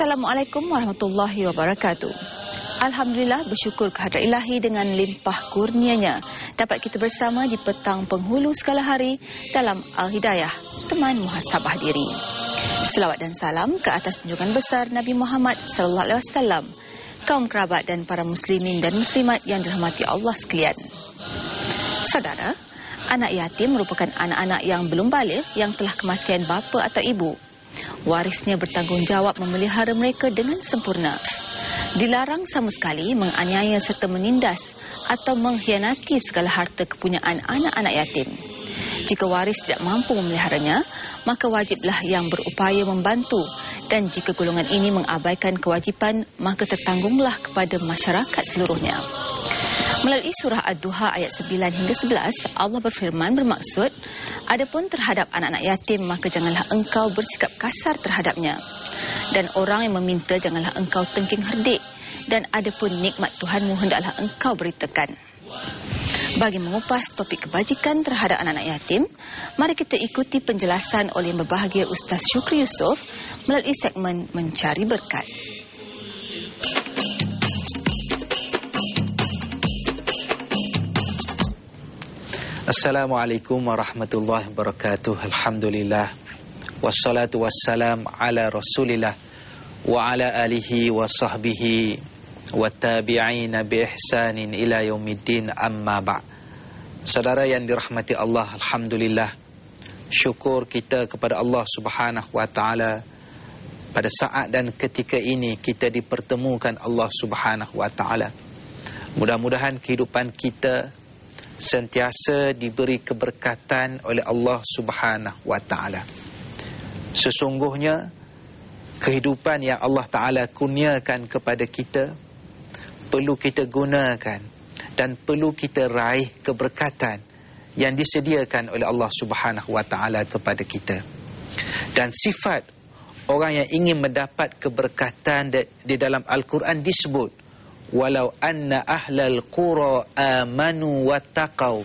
Assalamualaikum warahmatullahi wabarakatuh. Alhamdulillah, bersyukur kehadrat ilahi dengan limpah kurnianya dapat kita bersama di petang penghulu segala hari dalam Al-Hidayah, teman muhasabah diri. Selawat dan salam ke atas junjungan besar Nabi Muhammad sallallahu alaihi wasallam, kaum kerabat dan para muslimin dan muslimat yang dirahmati Allah sekalian. Saudara, anak yatim merupakan anak-anak yang belum baligh yang telah kematian bapa atau ibu. Warisnya bertanggungjawab memelihara mereka dengan sempurna. Dilarang sama sekali menganiaya serta menindas atau mengkhianati segala harta kepunyaan anak-anak yatim. Jika waris tidak mampu memeliharanya, maka wajiblah yang berupaya membantu, dan jika golongan ini mengabaikan kewajipan, maka tertanggunglah kepada masyarakat seluruhnya. Melalui surah Ad-Duha ayat 9 hingga 11, Allah berfirman bermaksud, adapun terhadap anak-anak yatim, maka janganlah engkau bersikap kasar terhadapnya. Dan orang yang meminta, janganlah engkau tengking herdik. Dan adapun nikmat Tuhanmu, hendaklah engkau beritakan. Bagi mengupas topik kebajikan terhadap anak-anak yatim, mari kita ikuti penjelasan oleh yang berbahagia Ustaz Syukri Yusof melalui segmen Mencari Berkat. Assalamualaikum warahmatullahi wabarakatuh. Alhamdulillah. Wassalatu wassalam ala rasulillah wa ala alihi wa sahbihi wa tabi'ina bi ihsanin ila yaumiddin, amma ba'. Saudara yang dirahmati Allah, alhamdulillah, syukur kita kepada Allah Subhanahu wa taala pada saat dan ketika ini kita dipertemukan Allah Subhanahu wa taala. Mudah-mudahan kehidupan kita sentiasa diberi keberkatan oleh Allah Subhanahu wa taala. Sesungguhnya kehidupan yang Allah Taala kurniakan kepada kita perlu kita gunakan dan perlu kita raih keberkatan yang disediakan oleh Allah Subhanahu wa taala kepada kita. Dan sifat orang yang ingin mendapat keberkatan di dalam Al-Quran disebut, walau anna ahlal qura amanu wattaqau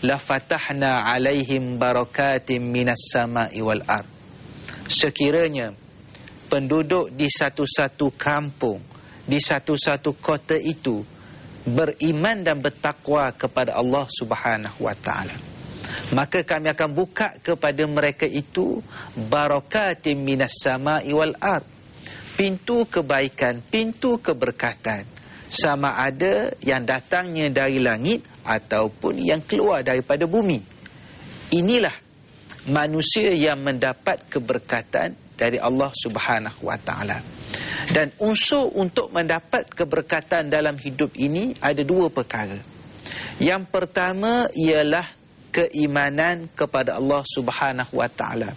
lafatahna alaihim barakatim minas sama'i wal ard. Sekiranya penduduk di satu-satu kampung, di satu-satu kota itu beriman dan bertakwa kepada Allah Subhanahu wa taala, maka kami akan buka kepada mereka itu barakatim minas sama'i wal ard, pintu kebaikan, pintu keberkatan, sama ada yang datangnya dari langit ataupun yang keluar daripada bumi. Inilah manusia yang mendapat keberkatan dari Allah Subhanahu wa taala. Dan unsur untuk mendapat keberkatan dalam hidup ini ada dua perkara. Yang pertama ialah keimanan kepada Allah Subhanahu wa taala.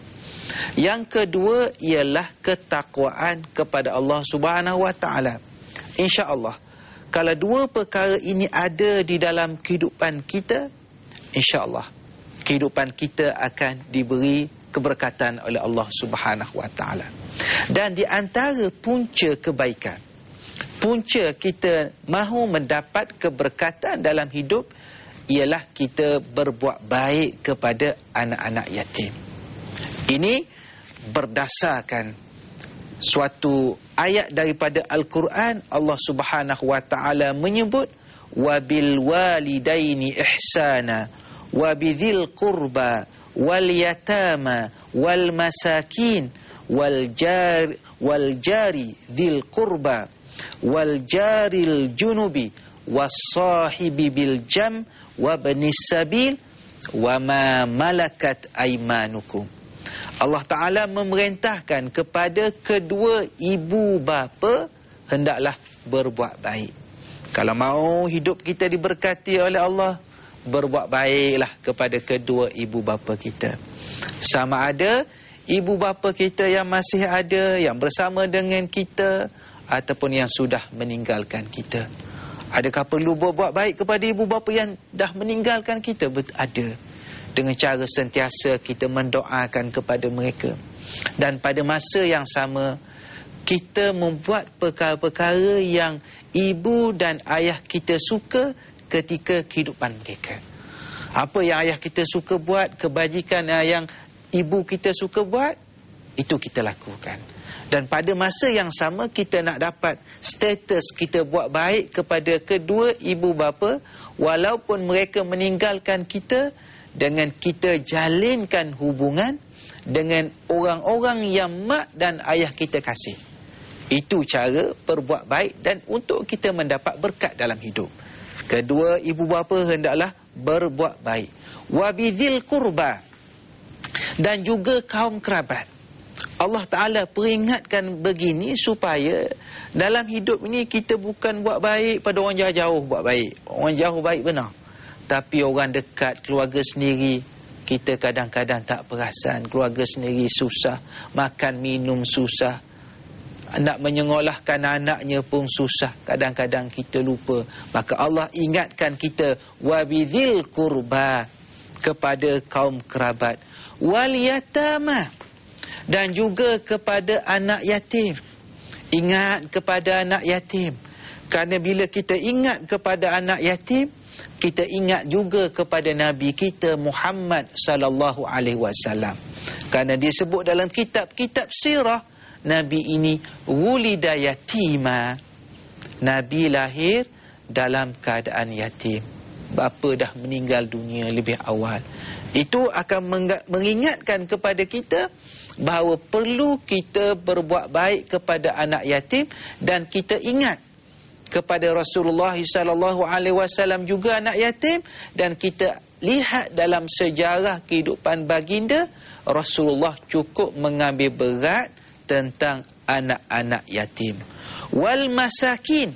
Yang kedua ialah ketakwaan kepada Allah Subhanahu wa taala. Insya-Allah, kalau dua perkara ini ada di dalam kehidupan kita, insya-Allah kehidupan kita akan diberi keberkatan oleh Allah Subhanahu wa taala. Dan di antara punca kebaikan, punca kita mahu mendapat keberkatan dalam hidup ialah kita berbuat baik kepada anak-anak yatim. Ini berdasarkan suatu ayat daripada Al-Quran. Allah Subhanahu wa taala menyebut, wabil walidaini ihsana wa bidzil qurba wal yatama wal masakin wal jari dzil qurba wal jaril junubi was sahibi bil jam wa ibnis sabil wa ma malakat aymanukum. Allah Ta'ala memerintahkan kepada kedua ibu bapa hendaklah berbuat baik. Kalau mau hidup kita diberkati oleh Allah, berbuat baiklah kepada kedua ibu bapa kita. Sama ada ibu bapa kita yang masih ada, yang bersama dengan kita, ataupun yang sudah meninggalkan kita. Adakah perlu berbuat baik kepada ibu bapa yang dah meninggalkan kita? Ada. Dengan cara sentiasa kita mendoakan kepada mereka. Dan pada masa yang sama, kita membuat perkara-perkara yang ibu dan ayah kita suka ketika kehidupan mereka. Apa yang ayah kita suka buat, kebajikan yang ibu kita suka buat, itu kita lakukan. Dan pada masa yang sama kita nak dapat status kita buat baik kepada kedua ibu bapa walaupun mereka meninggalkan kita, dengan kita jalinkan hubungan dengan orang-orang yang mak dan ayah kita kasih. Itu cara berbuat baik dan untuk kita mendapat berkat dalam hidup. Kedua ibu bapa hendaklah berbuat baik. Wa bidzil qurba, dan juga kaum kerabat. Allah Ta'ala peringatkan begini supaya dalam hidup ini kita bukan buat baik pada orang jauh-jauh buat baik. Orang jauh baik benar. Tapi orang dekat, keluarga sendiri, kita kadang-kadang tak perasan. Keluarga sendiri susah, makan minum susah, nak menyengolahkan anaknya pun susah. Kadang-kadang kita lupa. Maka Allah ingatkan kita, wabidhil kurba, kepada kaum kerabat, wal yatama, dan juga kepada anak yatim. Ingat kepada anak yatim. Kerana bila kita ingat kepada anak yatim, kita ingat juga kepada Nabi kita Muhammad sallallahu alaihi wasallam. Kerana disebut dalam kitab-kitab sirah, Nabi ini wulida yatima. Nabi lahir dalam keadaan yatim. Bapa dah meninggal dunia lebih awal. Itu akan mengingatkan kepada kita bahawa perlu kita berbuat baik kepada anak yatim, dan kita ingat kepada Rasulullah sallallahu alaihi wasallam juga anak yatim, dan kita lihat dalam sejarah kehidupan baginda, Rasulullah cukup mengambil berat tentang anak-anak yatim. Wal masakin,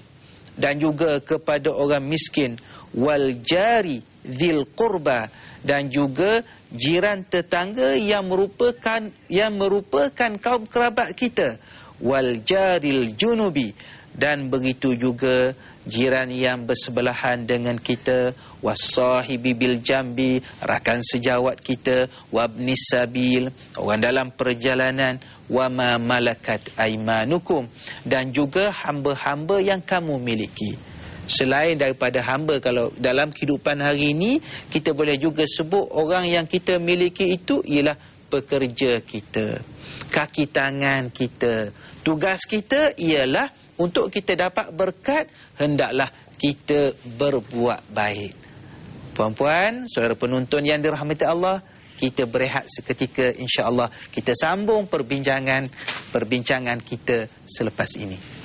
dan juga kepada orang miskin. Wal jari dzil qurba, dan juga jiran tetangga yang merupakan kaum kerabat kita. Wal jaril junubi, dan begitu juga jiran yang bersebelahan dengan kita. Wasahibi bil jambi, rakan sejawat kita. Wabnis sabil, orang dalam perjalanan. Wama malakat aimanukum, dan juga hamba-hamba yang kamu miliki. Selain daripada hamba, kalau dalam kehidupan hari ini, kita boleh juga sebut orang yang kita miliki itu ialah pekerja kita, kaki tangan kita. Tugas kita ialah untuk kita dapat berkat, hendaklah kita berbuat baik. Puan-puan, saudara penonton yang dirahmati Allah, kita berehat seketika, insya-Allah kita sambung perbincangan kita selepas ini.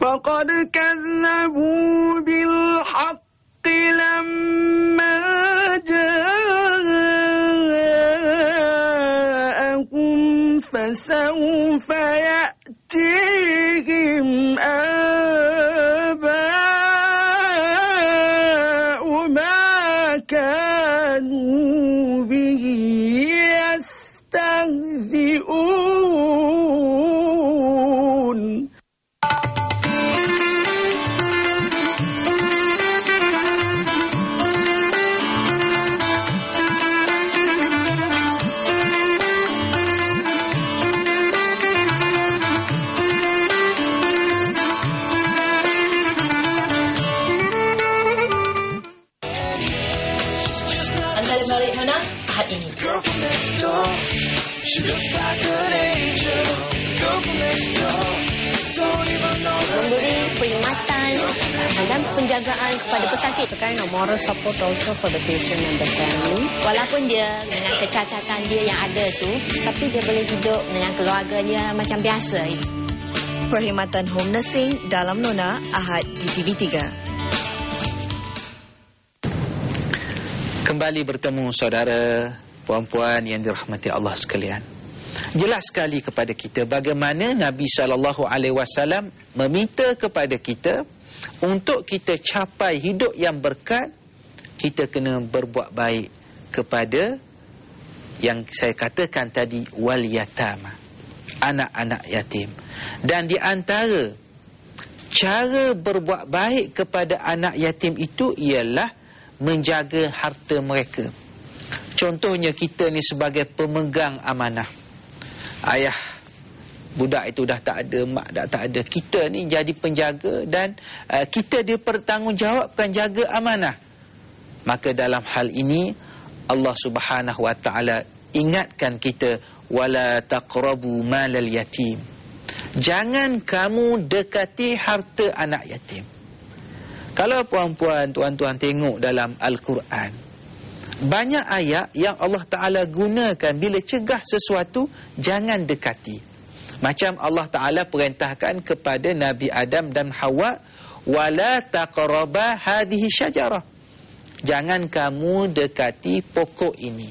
فقد كذبوا بالحق لما جاءهم فسوف يأتيهم آباء ما كانوا به يستهزئون. Memberi perkhidmatan dan penjagaan kepada pesakit. So kind of moral support also for the patient and the family. Walaupun dia dengan kecacatan dia yang ada tu, tapi dia boleh hidup dengan keluarganya macam biasa. Perkhidmatan home nursing dalam Nona, Ahad di TV3. Kembali bertemu saudara, puan-puan yang dirahmati Allah sekalian. Jelas sekali kepada kita bagaimana Nabi SAW meminta kepada kita untuk kita capai hidup yang berkat, kita kena berbuat baik kepada yang saya katakan tadi, wal yatama, anak-anak yatim. Dan di antara cara berbuat baik kepada anak yatim itu ialah menjaga harta mereka. Contohnya kita ni sebagai pemegang amanah. ayah budak itu dah tak ada, mak dah tak ada, kita ni jadi penjaga dan kita dipertanggungjawabkan jaga amanah. Maka dalam hal ini Allah Subhanahu wa taala ingatkan kita, wala taqrabu malal yatim. Jangan kamu dekati harta anak yatim. Kalau puan-puan, tuan-tuan tengok dalam Al-Quran, banyak ayat yang Allah Ta'ala gunakan bila cegah sesuatu, jangan dekati. Macam Allah Ta'ala perintahkan kepada Nabi Adam dan Hawa, wala taqraba hadhihi syajarah. Jangan kamu dekati pokok ini.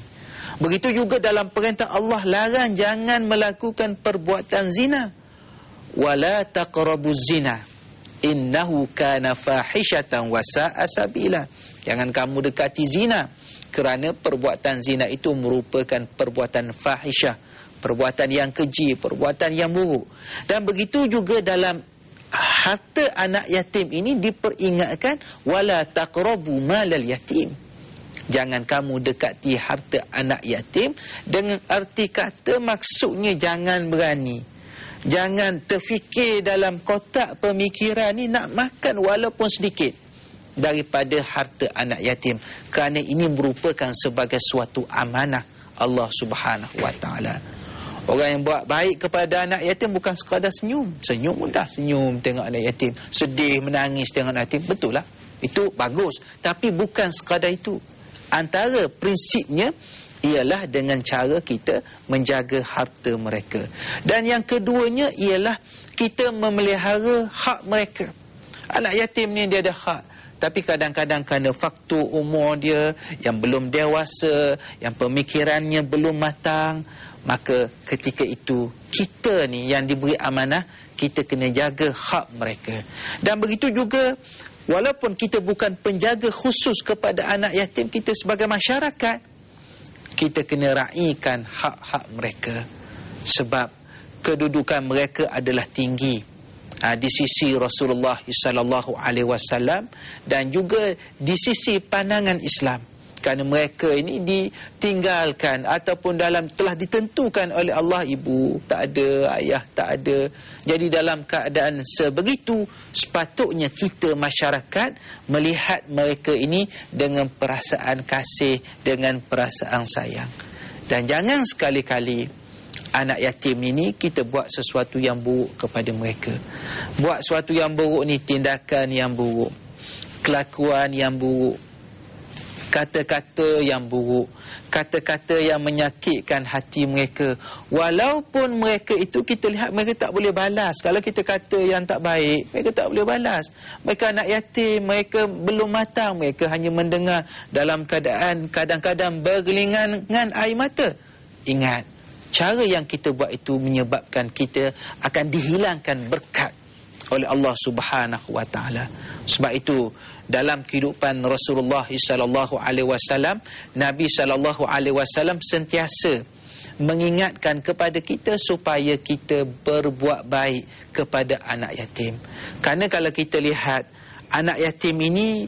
Begitu juga dalam perintah Allah larang jangan melakukan perbuatan zina. Wala taqrabuz zina innahu kana fahishatan wa sa'a sabila. Jangan kamu dekati zina, kerana perbuatan zina itu merupakan perbuatan fahisyah, perbuatan yang keji, perbuatan yang buruk. Dan begitu juga dalam harta anak yatim ini diperingatkan, wala taqrabu malal yatim. Jangan kamu dekati harta anak yatim, dengan arti kata maksudnya jangan berani, jangan terfikir dalam kotak pemikiran ni nak makan walaupun sedikit daripada harta anak yatim, kerana ini merupakan sebagai suatu amanah Allah Subhanahu wa taala. Orang yang buat baik kepada anak yatim bukan sekadar senyum. Senyum mudah, senyum tengok anak yatim, sedih menangis tengok anak yatim, betul lah, itu bagus. Tapi bukan sekadar itu. Antara prinsipnya ialah dengan cara kita menjaga harta mereka. Dan yang keduanya ialah kita memelihara hak mereka. Anak yatim ni dia ada hak, tapi kadang-kadang kerana faktor umur dia yang belum dewasa, yang pemikirannya belum matang, maka ketika itu kita ni yang diberi amanah, kita kena jaga hak mereka. Dan begitu juga, walaupun kita bukan penjaga khusus kepada anak yatim, kita sebagai masyarakat, kita kena raikan hak-hak mereka. Sebab kedudukan mereka adalah tinggi di sisi Rasulullah SAW dan juga di sisi pandangan Islam. Kerana mereka ini ditinggalkan ataupun telah ditentukan oleh Allah, ibu tak ada, ayah tak ada. Jadi dalam keadaan sebegitu, sepatutnya kita masyarakat melihat mereka ini dengan perasaan kasih, dengan perasaan sayang. Dan jangan sekali-kali anak yatim ini kita buat sesuatu yang buruk kepada mereka. Buat sesuatu yang buruk ni tindakan yang buruk, kelakuan yang buruk, kata-kata yang buruk, kata-kata yang menyakitkan hati mereka. Walaupun mereka itu kita lihat mereka tak boleh balas. Kalau kita kata yang tak baik, mereka tak boleh balas. Mereka anak yatim, mereka belum matang, mereka hanya mendengar dalam keadaan kadang-kadang bergelingan air mata. Ingat, cara yang kita buat itu menyebabkan kita akan dihilangkan berkat oleh Allah Subhanahu wa taala. Sebab itu dalam kehidupan Rasulullah sallallahu alaihi wasallam, Nabi sallallahu alaihi wasallam sentiasa mengingatkan kepada kita supaya kita berbuat baik kepada anak yatim. Kerana kalau kita lihat anak yatim ini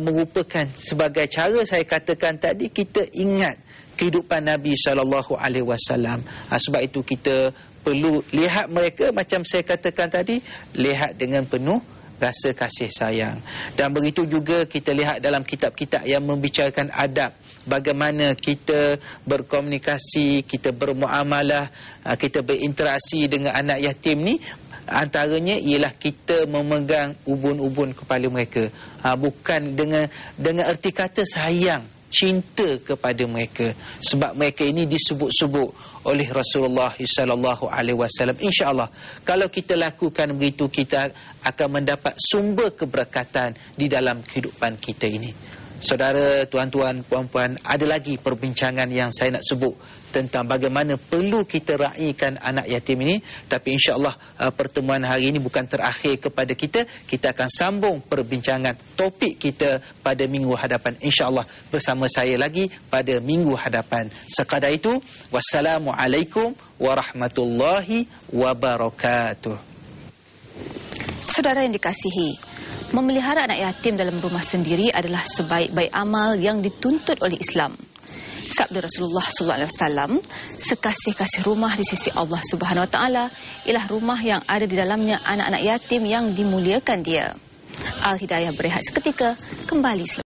merupakan sebagai cara saya katakan tadi, kita ingat kehidupan Nabi sallallahu alaihi wasallam. Sebab itu kita perlu lihat mereka macam saya katakan tadi, lihat dengan penuh rasa kasih sayang. Dan begitu juga kita lihat dalam kitab-kitab yang membicarakan adab, bagaimana kita berkomunikasi, kita bermuamalah, kita berinteraksi dengan anak yatim ni. Antaranya ialah kita memegang ubun-ubun kepala mereka, bukan dengan erti kata sayang, cinta kepada mereka. Sebab mereka ini disebut-sebut oleh Rasulullah sallallahu alaihi wasallam. Insya-Allah kalau kita lakukan begitu, kita akan mendapat sumber keberkatan di dalam kehidupan kita ini. Saudara, tuan-tuan, puan-puan, ada lagi perbincangan yang saya nak sebut tentang bagaimana perlu kita raikan anak yatim ini. Tapi insya-Allah pertemuan hari ini bukan terakhir kepada kita. Kita akan sambung perbincangan topik kita pada minggu hadapan, insya-Allah bersama saya lagi pada minggu hadapan. Sekadar itu, wassalamualaikum warahmatullahi wabarakatuh. Saudara yang dikasihi, memelihara anak yatim dalam rumah sendiri adalah sebaik-baik amal yang dituntut oleh Islam. Sabda Rasulullah SAW, sekasih-kasih rumah di sisi Allah Subhanahu Wa Taala ialah rumah yang ada di dalamnya anak-anak yatim yang dimuliakan Dia. Al-Hidayah berehat seketika, kembali